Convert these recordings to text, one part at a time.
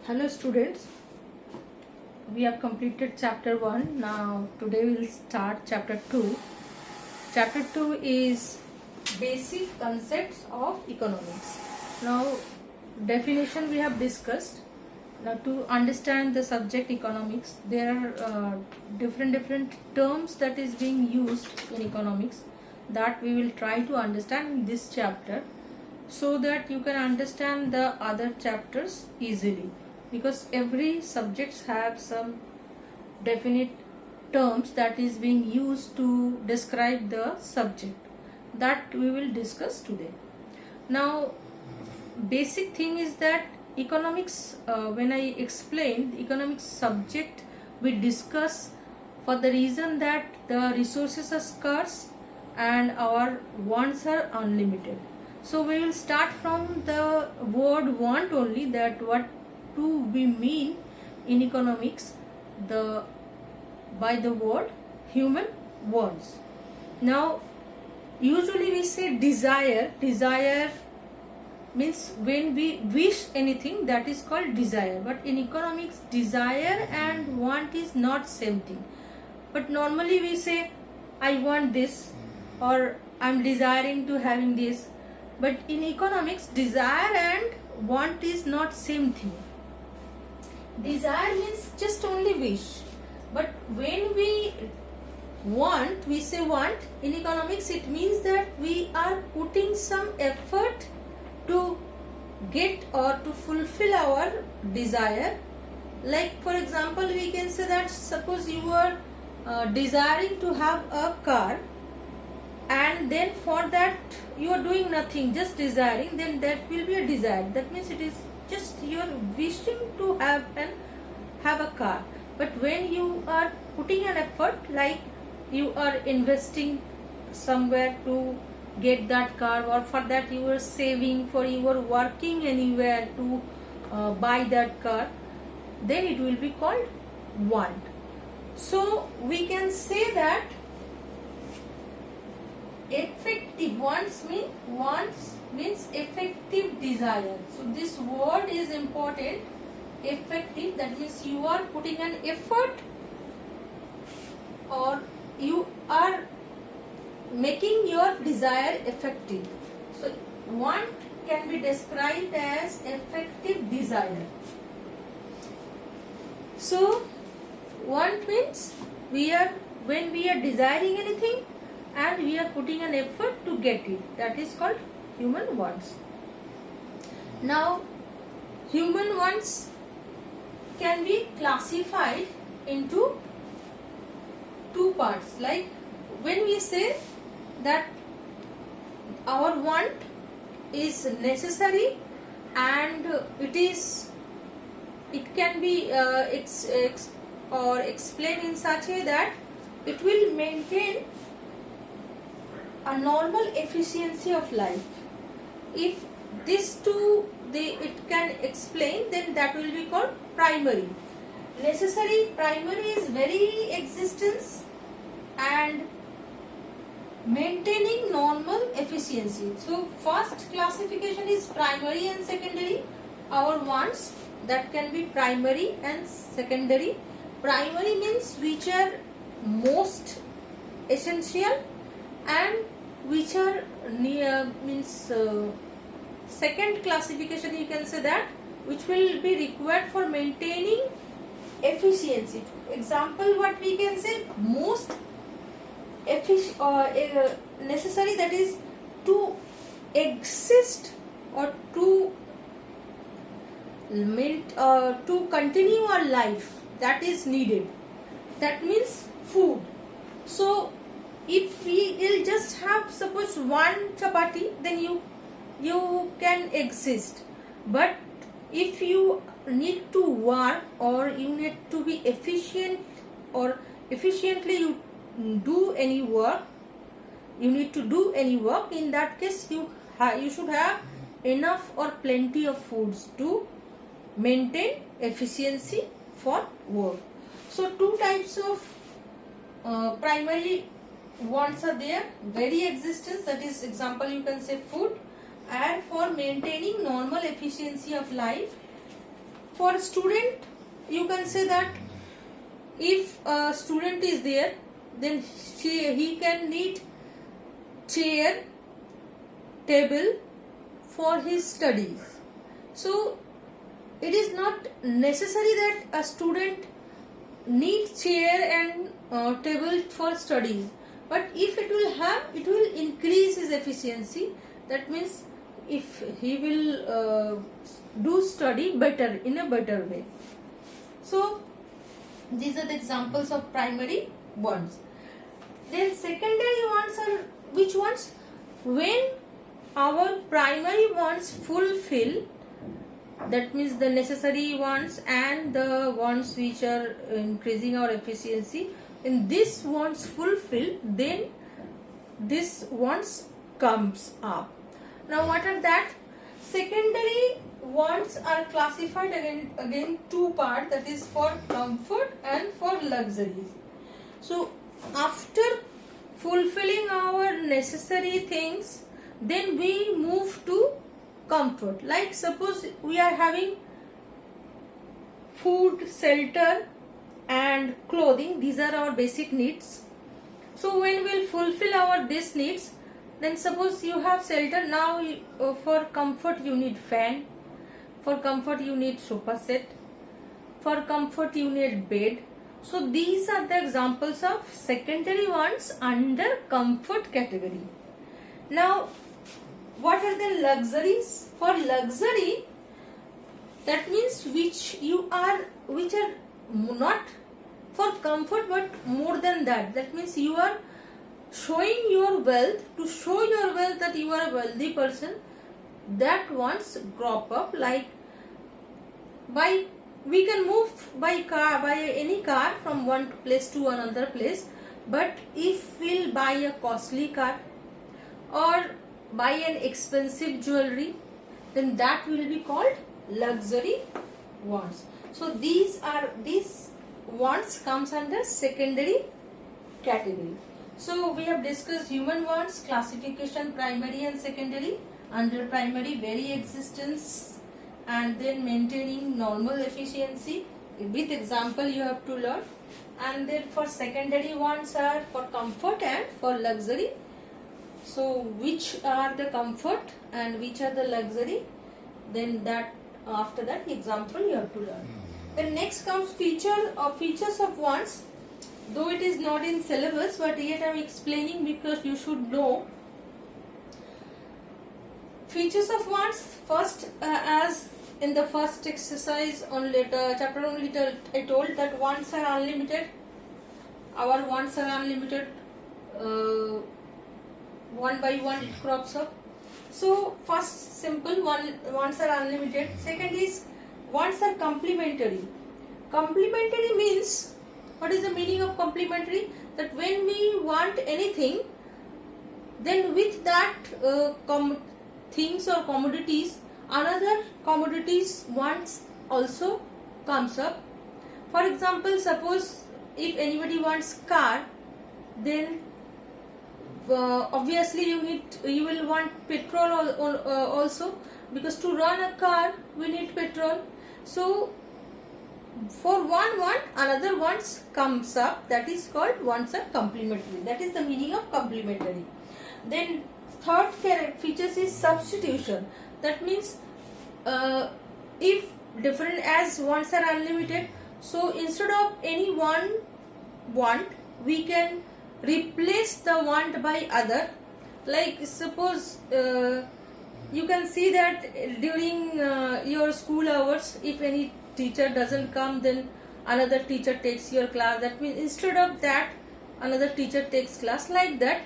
Hello students, we have completed chapter 1. Now today we will start chapter 2. Chapter 2 is basic concepts of economics. Now definition we have discussed. Now to understand the subject economics, there are different terms that is being used in economics that we will try to understand in this chapter, so that you can understand the other chapters easily, because every subjects have some definite terms that is being used to describe the subject that we will discuss today. Now basic thing is that economics, when I explain the economics subject, we discuss for the reason that the resources are scarce and our wants are unlimited. So we will start from the word want only, that what do we mean in economics by the word human wants. Now usually we say desire means when we wish anything, that is called desire. But in economics, desire and want is not same thing. But normally we say I want this, or I'm desiring to having this. But in economics, desire and want is not same thing. Desire means just only wish. But when we want, we say want, in economics it means that we are putting some effort to get or to fulfill our desire. Like for example, we can say that suppose you are desiring to have a car, and then for that you are doing nothing, just desiring, then that will be a desire. That means it is just you are wishing to have a car. But when you are putting an effort, like you are investing somewhere to get that car, or for that you are saving, for you are working anywhere to buy that car, then it will be called want. So we can say that effective wants means effective desire. So this word is important, effective. That means you are putting an effort, or you are making your desire effective. So want can be described as effective desire. So want means when we are desiring anything and we are putting an effort to get it, that is called human wants. Now human wants can be classified into two parts. Like when we say that our want is necessary, and it can be explained in such a that it will maintain a normal efficiency of life. If these two it can explain, then that will be called primary. Necessary, primary is very existence and maintaining normal efficiency. So first classification is primary and secondary. Our wants, that can be primary and secondary. Primary means which are most essential, and which are second classification, you can say that which will be required for maintaining efficiency. Example, what we can say, most necessary, that is to exist or to continue our life, that is needed. That means food. So if we will just have suppose one chapati, then you can exist. But if you need to work, or you need to be efficient, or efficiently you do any work, you need to do any work, in that case you should have enough or plenty of foods to maintain efficiency for work. So two types of primary wants are there. Very existence, that is example you can say food, and for maintaining normal efficiency of life, for student, you can say that if a student is there, then he can need chair, table for his studies. So it is not necessary that a student needs chair and table for studies, but if it will have, it will increase his efficiency. That means if he will do study better, in a better way. So these are the examples of primary wants. Then secondary wants are which ones? When our primary wants fulfill, that means the necessary wants and the wants which are increasing our efficiency, in this wants fulfill, then this wants comes up. Now what are that? Secondary wants are classified again two parts, that is for comfort and for luxuries. So after fulfilling our necessary things, then we move to comfort. Like suppose we are having food, shelter and clothing, these are our basic needs. So when we will fulfill our these needs, then suppose you have shelter, now for comfort you need fan, for comfort you need sofa set, for comfort you need bed. So these are the examples of secondary wants under comfort category. Now what are the luxuries? For luxury, that means which are not for comfort but more than that. That means you are showing your wealth, to show your wealth that you are a wealthy person, that wants crop up. Like we can move by any car from one place to another place, but if we'll buy a costly car or buy an expensive jewelry, then that will be called luxury wants. So these wants comes under secondary category. So we have discussed human wants, classification primary and secondary. Under primary, very existence and then maintaining normal efficiency. With example you have to learn. And then for secondary wants are for comfort and for luxury. So which are the comfort and which are the luxury, then that after that example you have to learn. Then next comes features of wants. Though it is not in syllabus, but yet I am explaining because you should know. Features of wants, first as in the first exercise on chapter only I told that wants are unlimited. Our wants are unlimited. One by one it crops up. So first simple, wants are unlimited. Second is wants are complementary. Complementary means, what is the meaning of complementary? That when we want anything, then with that things or commodities, another commodities wants also comes up. For example, suppose if anybody wants car, then obviously you will want petrol also, because to run a car we need petrol. So for one want, another wants comes up, that is called wants are complementary. That is the meaning of complementary. Then third features is substitution. That means if different, as wants are unlimited, so instead of any one want, we can replace the want by other. Like suppose you can see that during your school hours, if any teacher doesn't come, then another teacher takes your class. That means instead of that, another teacher takes class. Like that,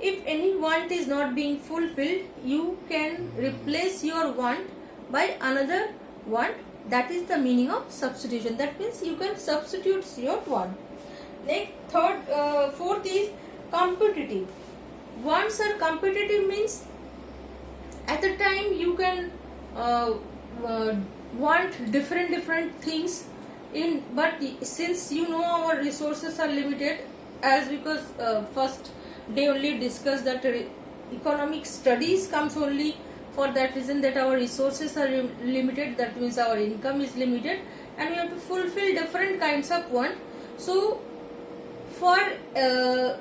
if any want is not being fulfilled, you can replace your want by another want. That is the meaning of substitution. That means you can substitute your want. Next, fourth is competitive. Wants are competitive means at the time you can want different things in, but since you know our resources are limited, as because first day only discussed that economic studies comes only for that reason that our resources are limited, that means our income is limited, and we have to fulfill different kinds of want. So for a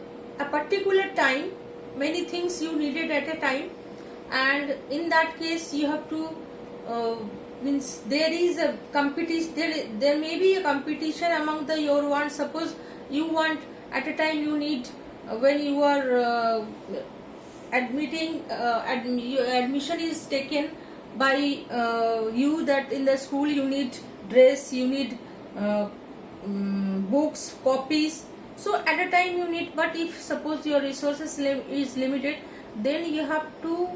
particular time, many things you needed at a time, and in that case you have to means there is a competition, there may be a competition among the your wants. Suppose you want at a time, you need when you are admission is taken by you, that in the school you need dress, you need books, copies. So at a time you need, but if suppose your resources is limited, then you have to,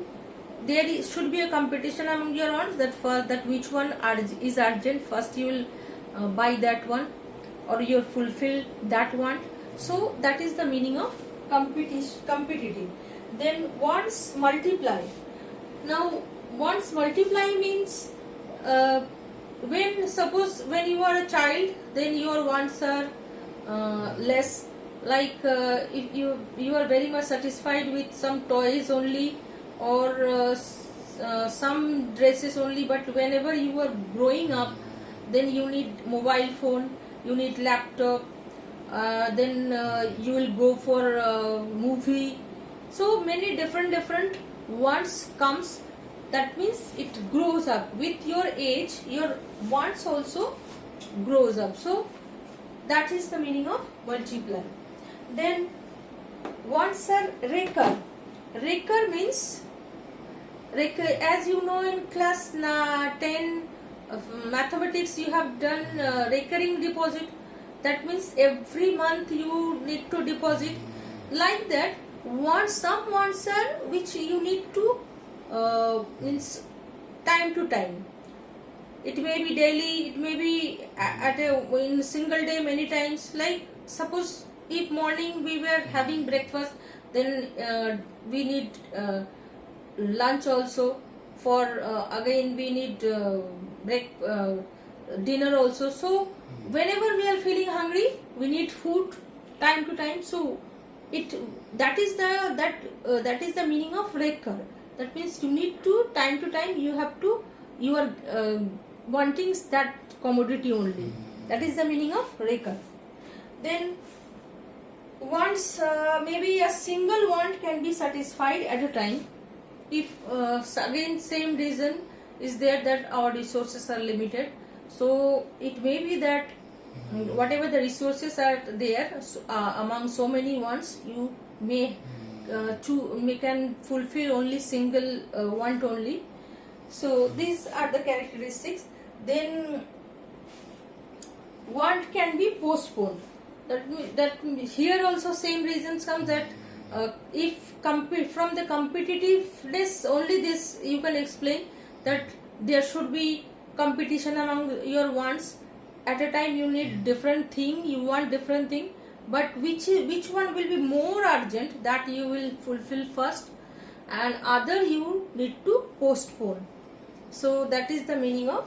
there should be a competition among your wants, that for that which one is urgent, first you will buy that one, or you fulfill that one. So that is the meaning of competitive. Then wants multiply. Now wants multiply means when suppose when you are a child, then your wants are less, like if you are very much satisfied with some toys only, or some dresses only, but whenever you are growing up, then you need mobile phone, you need laptop, then you will go for movie. So many different wants comes. That means it grows up with your age, your wants also grows up. So that is the meaning of multiply. Then wants are recur. Recur means, as you know, in class 10 mathematics you have done recurring deposit. That means every month you need to deposit. Like that, some wants are which you need to means time to time. It may be daily, it may be in single day many times. Like suppose if morning we were having breakfast, then we need lunch also. For again we need dinner also. So whenever we are feeling hungry, we need food time to time. So that is the meaning of recur. That means you need to time, you are wanting that commodity only. That is the meaning of recur. Then wants, maybe a single want can be satisfied at a time. If again same reason is there, that our resources are limited. So it may be that whatever the resources are there, among so many wants, you may can fulfill only single want only. So these are the characteristics. Then want can be postponed. That here also same reasons come, that if from the competitiveness only, this you can explain, that there should be competition among your wants. At a time you need different thing, you want different thing, but which one will be more urgent, that you will fulfill first, and other you need to postpone. So that is the meaning of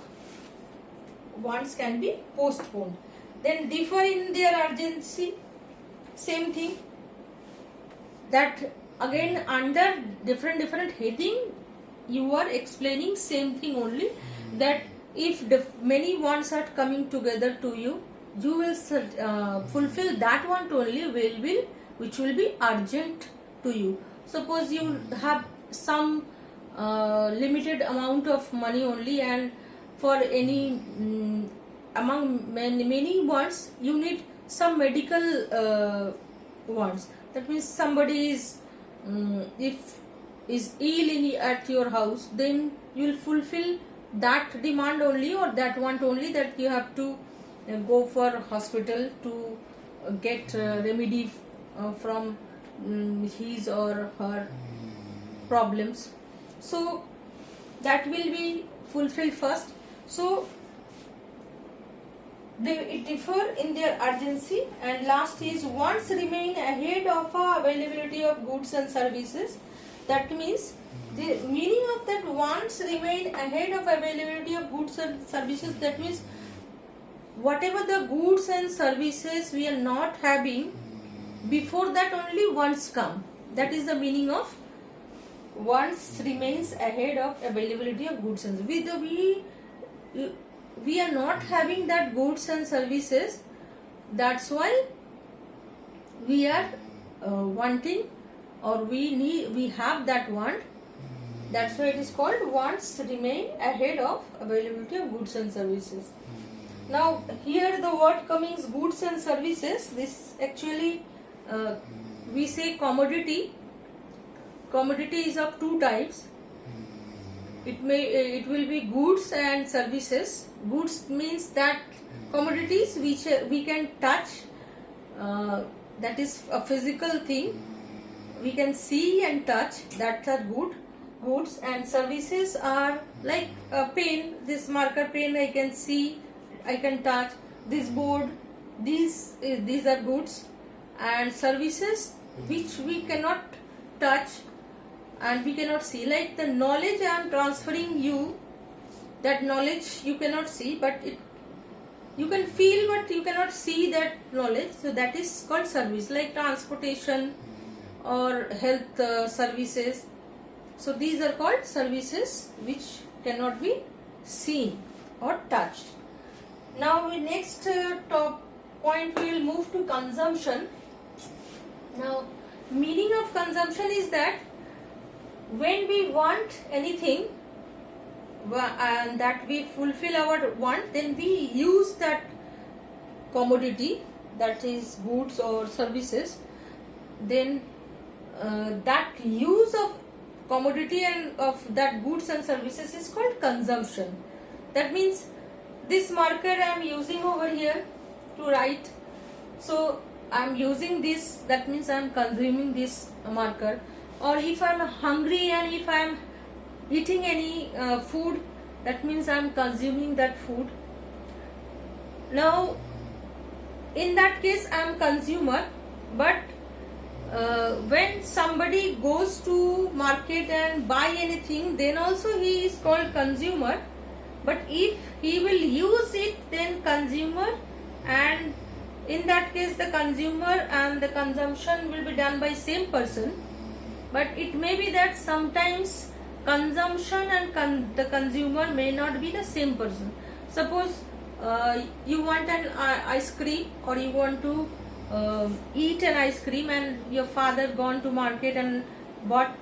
wants can be postponed. Then differ in their urgency, same thing, that again under different heading you are explaining same thing only, that if many wants are coming together to you, you will fulfill that want only which will be urgent to you. Suppose you have some limited amount of money only, and for any among many wants, you need some medical wants. That means somebody is if is ill at your house, then you will fulfill that demand only, or that want only, that you have to go for hospital to get remedy from his or her problems. So that will be fulfilled first. So it differ in their urgency. And last is wants remain ahead of availability of goods and services. That means the meaning of that wants remain ahead of availability of goods and services. That means whatever the goods and services we are not having, before that only wants come. That is the meaning of once remains ahead of availability of goods and we are not having that goods and services. That's why we are wanting, or we have that want. That's why it is called wants remain ahead of availability of goods and services. Now here the word coming goods and services, this actually we say commodity. Commodity is of two types. It will be goods and services. Goods means that commodities which we can touch, that is a physical thing, we can see and touch, that's a goods. And services are like a pen, this marker pen I can see, I can touch, this board, these are goods. And services which we cannot touch and we cannot see, like the knowledge I am transferring you, that knowledge you cannot see, but you can feel but you cannot see that knowledge, so that is called service, like transportation or health services. So these are called services which cannot be seen or touched. Now we next top point we will move to consumption. Now meaning of consumption is that when we want anything and that we fulfill our want, then we use that commodity, that is goods or services. Then that use of commodity and of that goods and services is called consumption. That means this marker I am using over here to write, so I am using this, that means I am consuming this marker. Or if I am hungry and if I am eating any food, that means I am consuming that food. Now in that case I am consumer, but when somebody goes to market and buy anything, then also he is called consumer. But if he will use it, then consumer, and in that case the consumer and the consumption will be done by same person. But it may be that sometimes consumption and the consumer may not be the same person. Suppose you want an ice cream, or you want to eat an ice cream, and your father gone to market and bought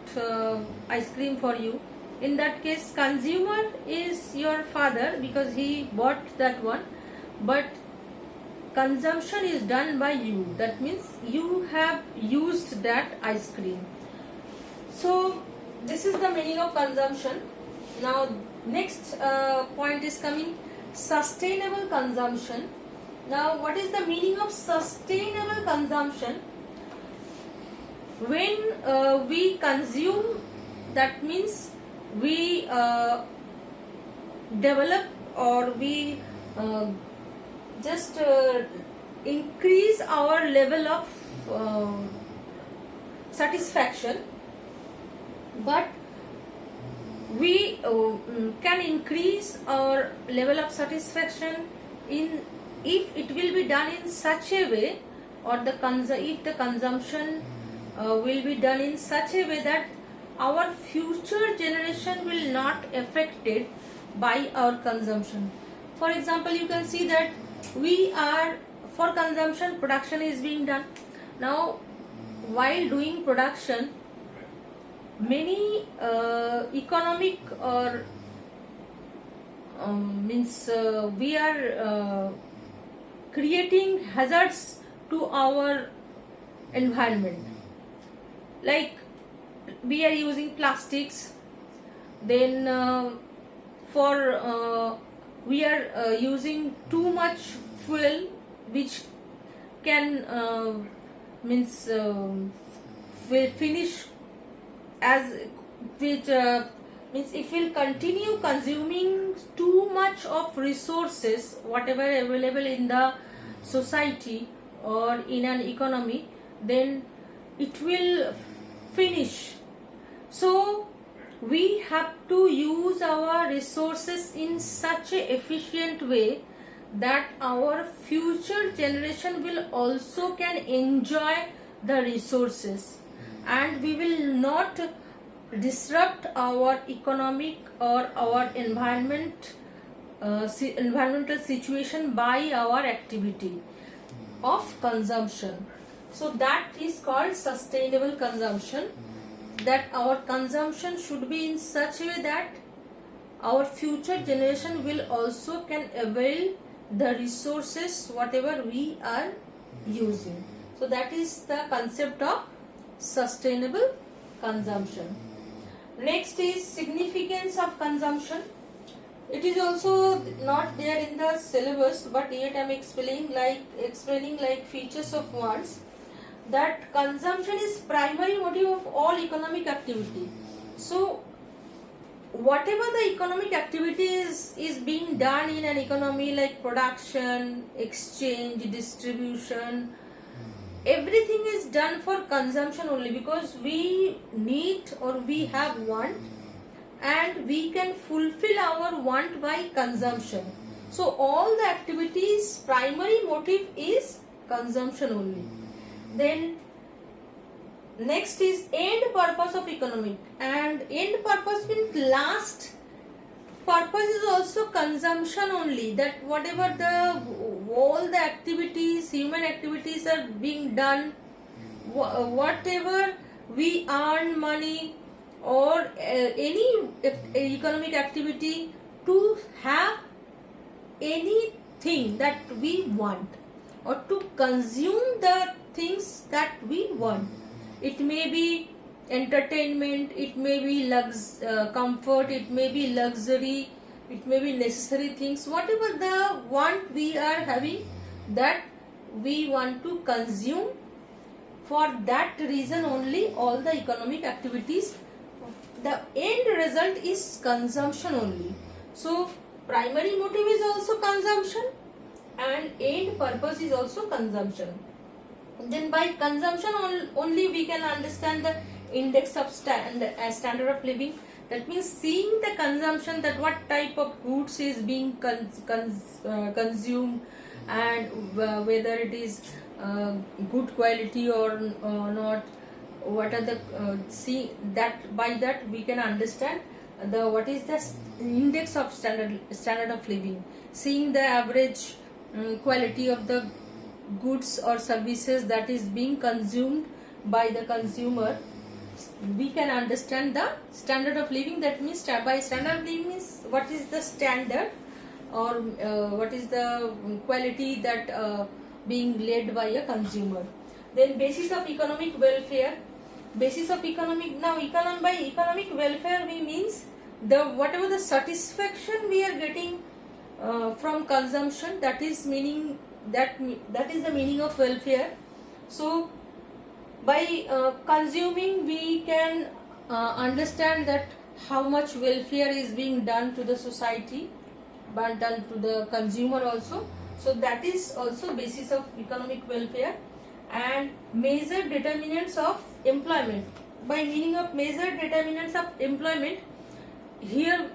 ice cream for you. In that case consumer is your father because he bought that one, but consumption is done by you. That means you have used that ice cream. So this is the meaning of consumption. Now next point is coming sustainable consumption. Now what is the meaning of sustainable consumption? When we consume, that means we develop, or we just increase our level of satisfaction. But we can increase our level of satisfaction if it will be done in such a way, or if the consumption will be done in such a way that our future generation will not affected by our consumption. For example, you can see that we are for consumption, production is being done. Now while doing production, many economic or we are creating hazards to our environment, like we are using plastics, then we are using too much fuel which can finish as which means if we'll continue consuming too much of resources whatever available in the society or in an economy, then it will finish. So we have to use our resources in such a efficient way that our future generation will also can enjoy the resources, and we will not disrupt our economic or our environmental situation by our activity of consumption. So that is called sustainable consumption, that our consumption should be in such a way that our future generation will also can avail the resources whatever we are using. So that is the concept of sustainable consumption. Next is significance of consumption. It is also not there in the syllabus, but yet I am explaining like features of words, that consumption is primary motive of all economic activity. So whatever the economic activity is being done in an economy, like production, exchange, distribution, everything is done for consumption only, because we need or we have want and we can fulfill our want by consumption. So all the activities primary motive is consumption only. Then next is end purpose of economic, and end purpose means last purpose is also consumption only, that whatever all the activities, human activities are being done, whatever we earn money or any economic activity to have anything that we want or to consume the things that we want. It may be entertainment, it may be comfort, it may be luxury, it may be necessary things, whatever the want we are having, that we want to consume. For that reason only all the economic activities, the end result is consumption only. So primary motive is also consumption and end purpose is also consumption. Then by consumption only we can understand the index of standard of living. That means seeing the consumption, that what type of goods is being consumed and whether it is good quality or not. What are the see that by that we can understand what is the index of standard of living. Seeing the average quality of the goods or services that is being consumed by the consumer, we can understand the standard of living. That means by standard of living means what is the standard or what is the quality that being led by a consumer. Then basis of economic welfare. Basis of economic, now by economic welfare we means the whatever the satisfaction we are getting from consumption, that is meaning that is the meaning of welfare. So by consuming we can understand that how much welfare is being done to the society, but done to the consumer also. So that is also basis of economic welfare. And major determinants of employment. By meaning of major determinants of employment, here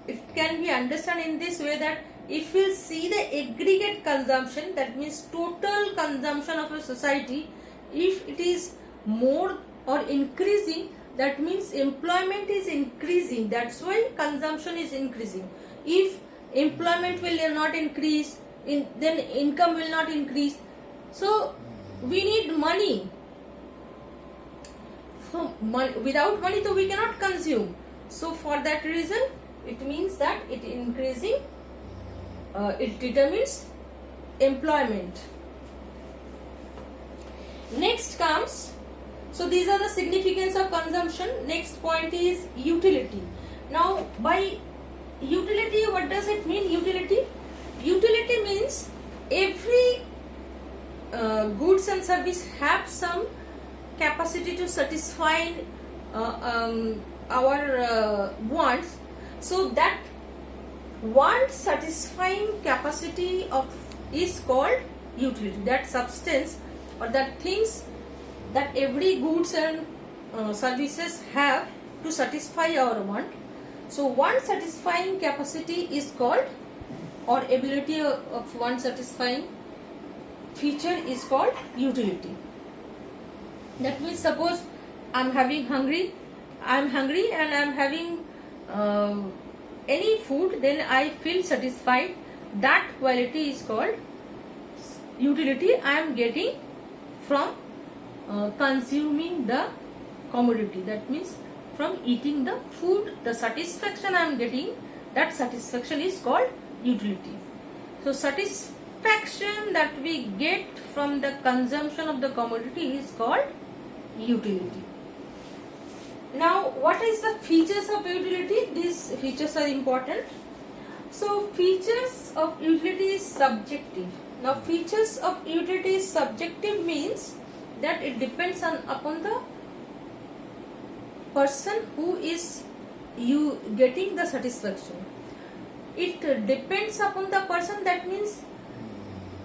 it can be understood in this way, that if we see the aggregate consumption, that means total consumption of a society, if it is more or increasing, that means employment is increasing, that's why consumption is increasing. If employment will not increase, then income will not increase. So we need money. Without money, so we cannot consume. So for that reason, it means that it increasing, it determines employment. Next comes, so these are the significance of consumption. Next point is utility. Now by utility, what does it mean? Utility means every goods and service have some capacity to satisfy our wants. So that want satisfying capacity of is called utility. That substance or that things that every goods and services have to satisfy our want. So want satisfying capacity is called, or ability of want satisfying feature is called utility. That means suppose I am having hungry, I'm hungry and I'm having any food, then I feel satisfied. That quality is called utility I am getting from consuming the commodity. That means from eating the food, the satisfaction I am getting, that satisfaction is called utility. So satisfaction that we get from the consumption of the commodity is called utility. Now, what is the features of utility? These features are important. So, features of utility is subjective. Now, features of utility is subjective means that it depends upon the person who is getting the satisfaction. It depends upon the person, that means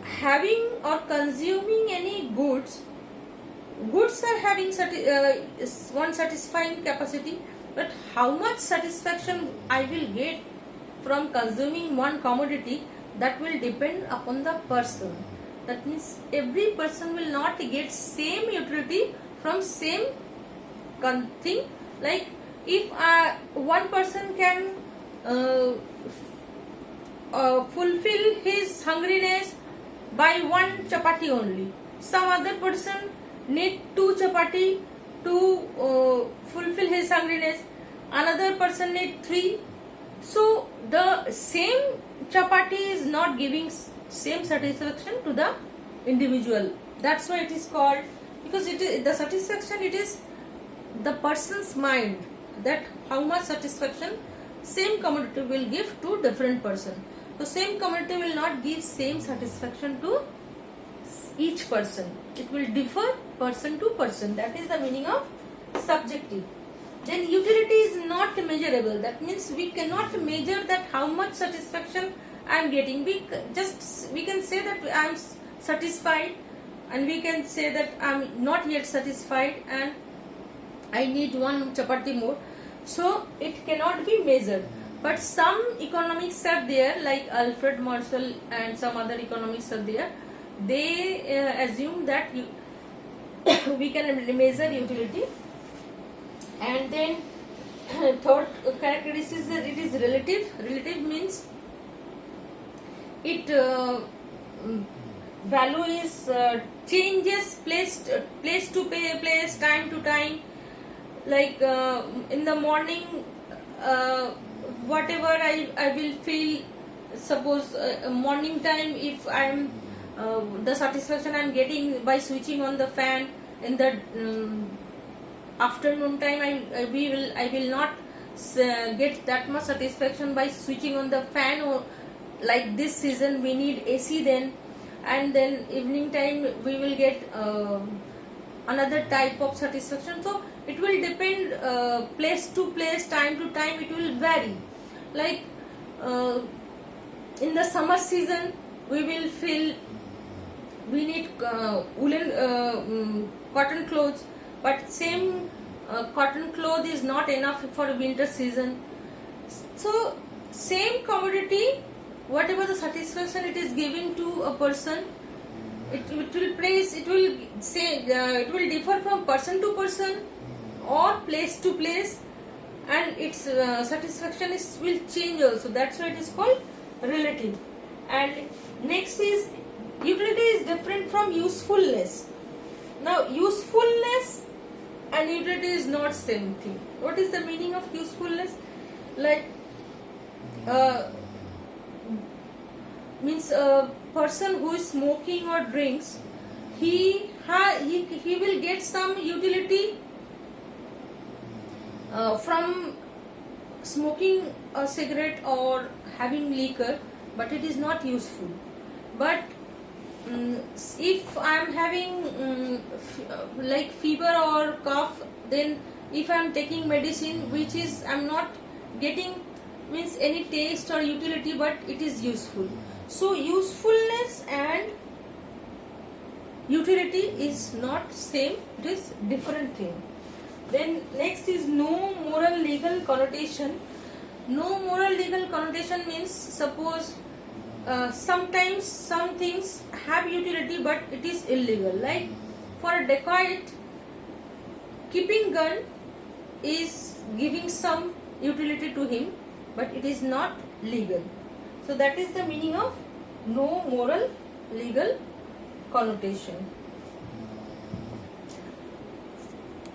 having or consuming any goods are having one satisfying capacity, but how much satisfaction I will get from consuming one commodity, that will depend upon the person. That means every person will not get same utility from same thing. Like if one person can fulfill his hungriness by one chapati only, some other person need 2 chapati to fulfill his hungriness, another person need 3. So the same chapati is not giving same satisfaction to the individual. That's why it is called, because it is the satisfaction, it is the person's mind, that how much satisfaction same commodity will give to different person. So same commodity will not give same satisfaction to each person. It will differ person to person. That is the meaning of subjective. Then utility is not measurable. That means we cannot measure that how much satisfaction I am getting. We can say that I am satisfied, and we can say that I am not yet satisfied and I need 1 chapati more. So it cannot be measured. But some economics are there, like Alfred Marshall and some other economics are there. They assume that we can measure utility. And then third characteristic is that it is relative. Relative means it value is changes place to place, time to time. Like in the morning, whatever I will feel, suppose morning time, if I am the satisfaction I am getting by switching on the fan. In the afternoon time, I will not get that much satisfaction by switching on the fan, or like this season we need AC then. And then evening time we will get another type of satisfaction. So it will depend place to place, time to time, it will vary. Like in the summer season we will feel we need woolen cotton clothes, but same cotton cloth is not enough for winter season. So same commodity, whatever the satisfaction it is giving to a person, it will differ from person to person or place to place, and its satisfaction will change also. That's why it is called relative. And next is utility is different from usefulness. Now usefulness and utility is not same thing. What is the meaning of usefulness? Like means a person who is smoking or drinks, he will get some utility from smoking a cigarette or having liquor, but it is not useful. But if I am having like fever or cough, then if I am taking medicine which is I am not getting means any taste or utility, but it is useful. So usefulness and utility is not same, it is different thing. Then next is no moral legal connotation. No moral legal connotation means, suppose sometimes some things have utility but it is illegal. Like for a dacoit, keeping gun is giving some utility to him, but it is not legal. So that is the meaning of no moral legal connotation.